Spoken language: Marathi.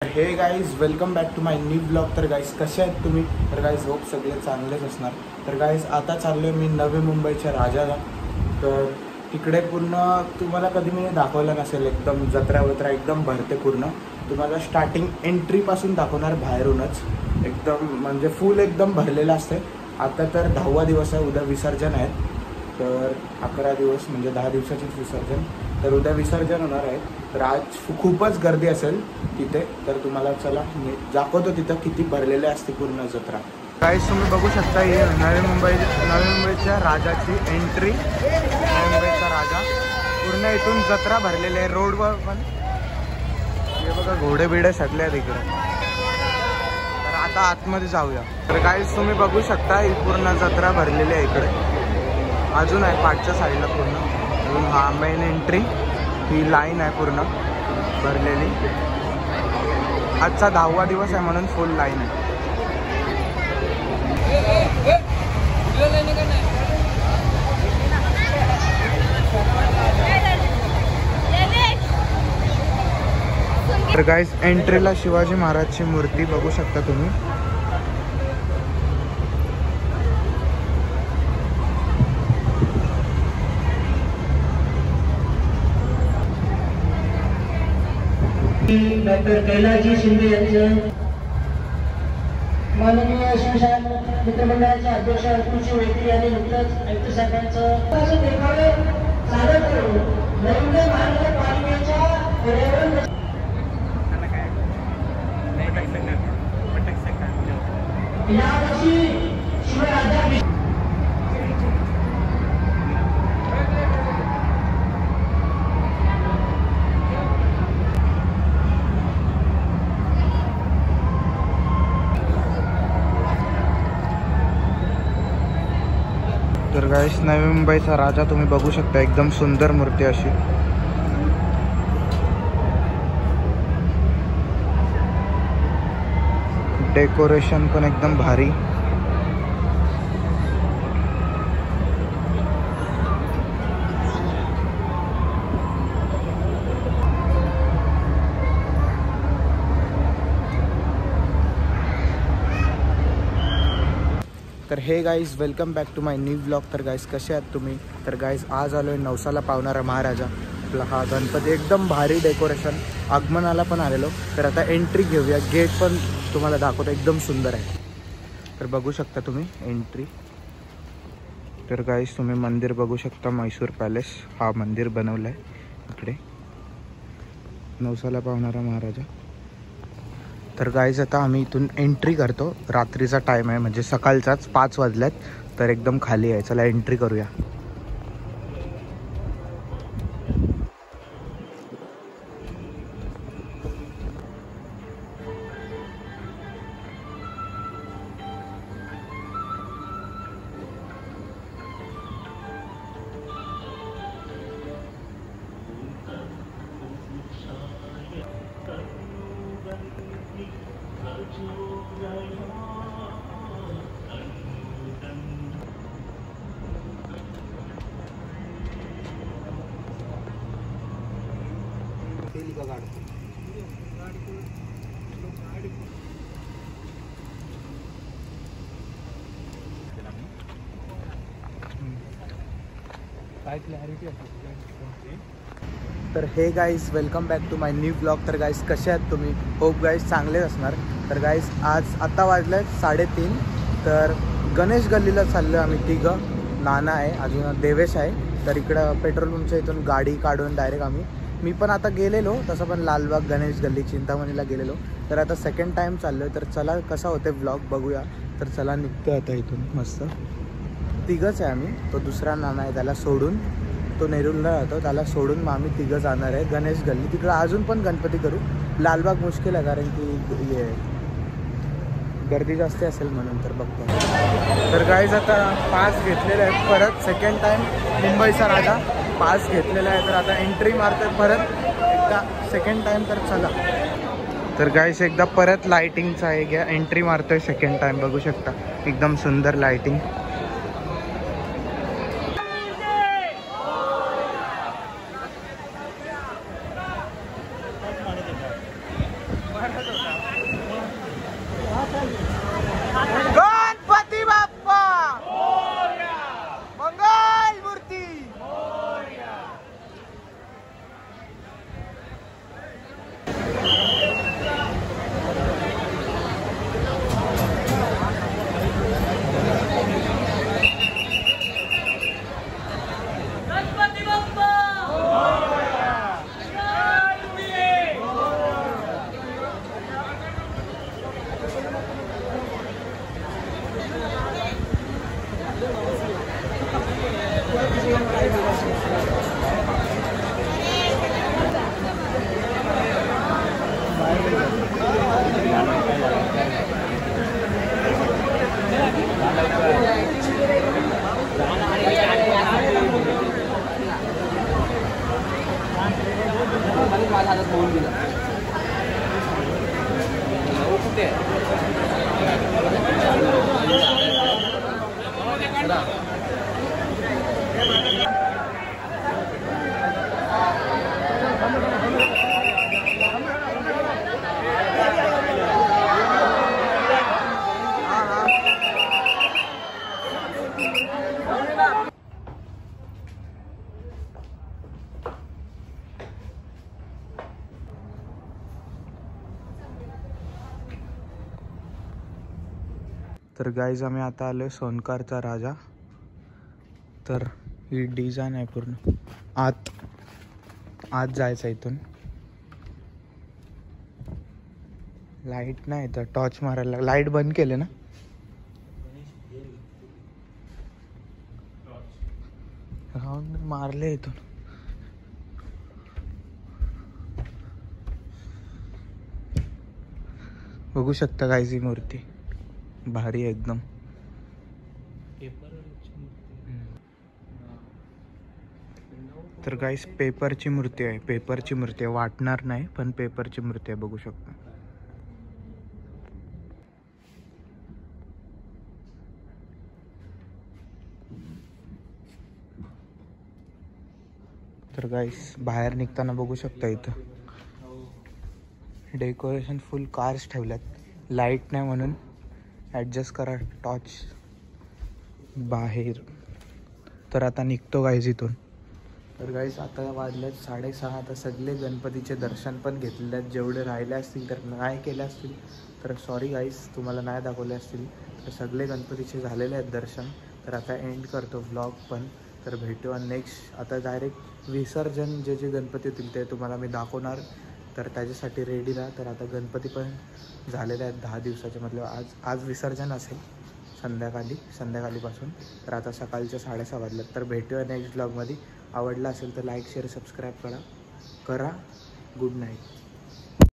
हे guys welcome back to my new blog. तर गाईज कसे आहेत तुम्ही? तर गाईज होप सगळे चांगलेच असणार. तर गाईज आता चाललो आहे मी नवी मुंबईच्या राजाला. तर तिकडे पूर्ण तुम्हाला कधी मी दाखवलं नसेल, एकदम जत्रा वत्रा एकदम भरते पूर्ण. तुम्हाला स्टार्टिंग एंट्रीपासून दाखवणार बाहेरूनच. एकदम म्हणजे फुल एकदम भरलेलं असते. आता तर 10वा दिवस आहे, उद्या विसर्जन आहे. तर 11 दिवस म्हणजे 10 दिवसाचीच विसर्जन. तर उद्या विसर्जन होणार आहे. तर आज खूपच गर्दी असेल तिथे. तर तुम्हाला चला मी दाखवतो तिथं किती भरलेले असते पूर्ण जत्रा. काहीच तुम्ही बघू शकता, ही नवी मुंबईच्या राजाची एंट्री. नवी मुंबईचा राजा पूर्ण इथून जत्रा भरलेली आहे. रोडवर पण हे बघा घोडे बिडे सगळे आहेत इकडे. तर आता आतमध्ये जाऊया. तर काहीच तुम्ही बघू शकता, ही पूर्ण जत्रा भरलेली आहे इकडे. अजून आहे पाठच्या साईडला पूर्ण. अजून हा मेन एंट्री, ही लाईन आहे पूर्ण भरलेली. आजचा 10वा दिवस आहे म्हणून फुल लाईन आहे. तर गाईस एंट्रीला शिवाजी महाराजची मूर्ती बघू शकता तुम्ही. डॉक्टर कैलासजी शिंदे यांचं, माननीय शिवशान मित्रमंडळाचे अध्यक्ष कृषी वैद्य यांनी नुकतंच आयुक्त साहेबांचं देखावे सादर करून नरेंद्र महानगरपालिकेच्या पर्यावरण यावर्षी शिवराज्याभिषेक तर गाईस नवी मुंबईचा राजा तुम्ही बघू शकता. एकदम सुंदर मूर्ती अशी. डेकोरेशन पण एकदम भारी. तर hey guys welcome back to my new blog. तर गाईज कसे आहात तुम्ही? तर गाईज आज आलो आहे नवसाला पावणारा महाराजा. आपला हा गणपती एकदम भारी डेकोरेशन. आगमनाला पण आलेलो. तर आता एंट्री घेऊया. गेट पण तुम्हाला दाखवतो, एकदम सुंदर आहे. तर बघू शकता तुम्ही एंट्री. तर गाईज तुम्ही मंदिर बघू शकता. म्हैसूर पॅलेस हा मंदिर बनवलं आहे इकडे. नवसाला पावणारा महाराजा. तर गाईज आता आम्ही इथून एंट्री करतो. रात्रीचा टाईम आहे म्हणजे सकाळचाच 5 वाजल्यात. तर एकदम खाली आहे. चला एंट्री करूया. तर hey guys welcome back to my new blog. तर गाईज कसे आहात तुम्ही? होप गाईज चांगलेच असणार. तर गाईज आज आता वाजले 3:30. तर गणेश गल्लीला चाललो आम्ही तिघं. नाना आहे, अजून देवेश आहे. तर इकडं पेट्रोल पंपच्या इथून गाडी काढून डायरेक्ट मी पण आता गेलेलो तसं, पण लालबाग गणेश गल्ली चिंतामणीला गेलेलो. तर आता सेकंड टाईम चाललो आहे. तर चला कसा होते ब्लॉग बघूया. तर चला निघतो आता इथून. मस्त तिघंच आहे आम्ही. तो दुसरा नाना आहे, त्याला सोडून तो नेरूलला राहतो, त्याला सोडून मग आम्ही तिघं जाणार आहे गणेश गल्ली. तिकडं अजून पण गणपती करू. लालबाग मुश्किल आहे कारण की हे गर्दी जास्त असेल म्हणून. तर बघतो. तर गाईज आता पास घेतलेला आहे परत. सेकंड टाईम मुंबईचा राजा पास घेतलेला आहे. तर आता एंट्री मारतोय परत एकदा सेकंड टाईम. तर चला. तर गाईज एकदा परत लाईटिंगचा आहे घ्या. एंट्री मारतोय सेकंड टाईम. बघू शकता एकदम सुंदर लाईटिंग. भारत तर गाईज आम्ही आता आलो आहे सोनकारचा राजा. तर ही डिझाईन आहे पूर्ण. आत जायचं इथून. लाईट नाही तर टॉर्च मारायला. लाईट बंद केले ना. राऊंड मारले इथून. बघू शकता गाईज ही मूर्ती भारी आहे एकदम. तर गाईस पेपरची मूर्ती आहे. पेपरची मूर्ती आहे. वाटणार नाही पण पेपरची मूर्ती आहे. बघू शकता. तर गाईस बाहेर निघताना बघू शकता इथं डेकोरेशन फुल कार्स ठेवल्यात. लाईट नाही म्हणून ॲडजस्ट करा टॉर्च बाहेर. तर आता निघतो गाईज इथून. तर गाईज आता वाजलेत 6:30. आता सगळे गणपतीचे दर्शन पण घेतलेले आहेत. जेवढे राहिले असतील तर नाही केले असतील तर सॉरी गाईज, तुम्हाला नाही दाखवले असतील. तर सगळे गणपतीचे झालेले आहेत दर्शन. तर आता एंड करतो व्लॉग पण. तर भेटू नेक्स्ट. आता डायरेक्ट विसर्जन जे जे गणपती होतील ते तुम्हाला मी दाखवणार. तर त्याच्यासाठी रेडी राहा. तर आता गणपती पण झालेले आहेत 10 दिवसाचे. मतलब आज विसर्जन असेल संध्याकाळीपासून. तर आता सकाळच्या 6:30 वाजल्यात. तर भेटूया नेक्स्ट ब्लॉगमध्ये. आवडला असेल तर लाईक शेअर सबस्क्राईब करा. Good night.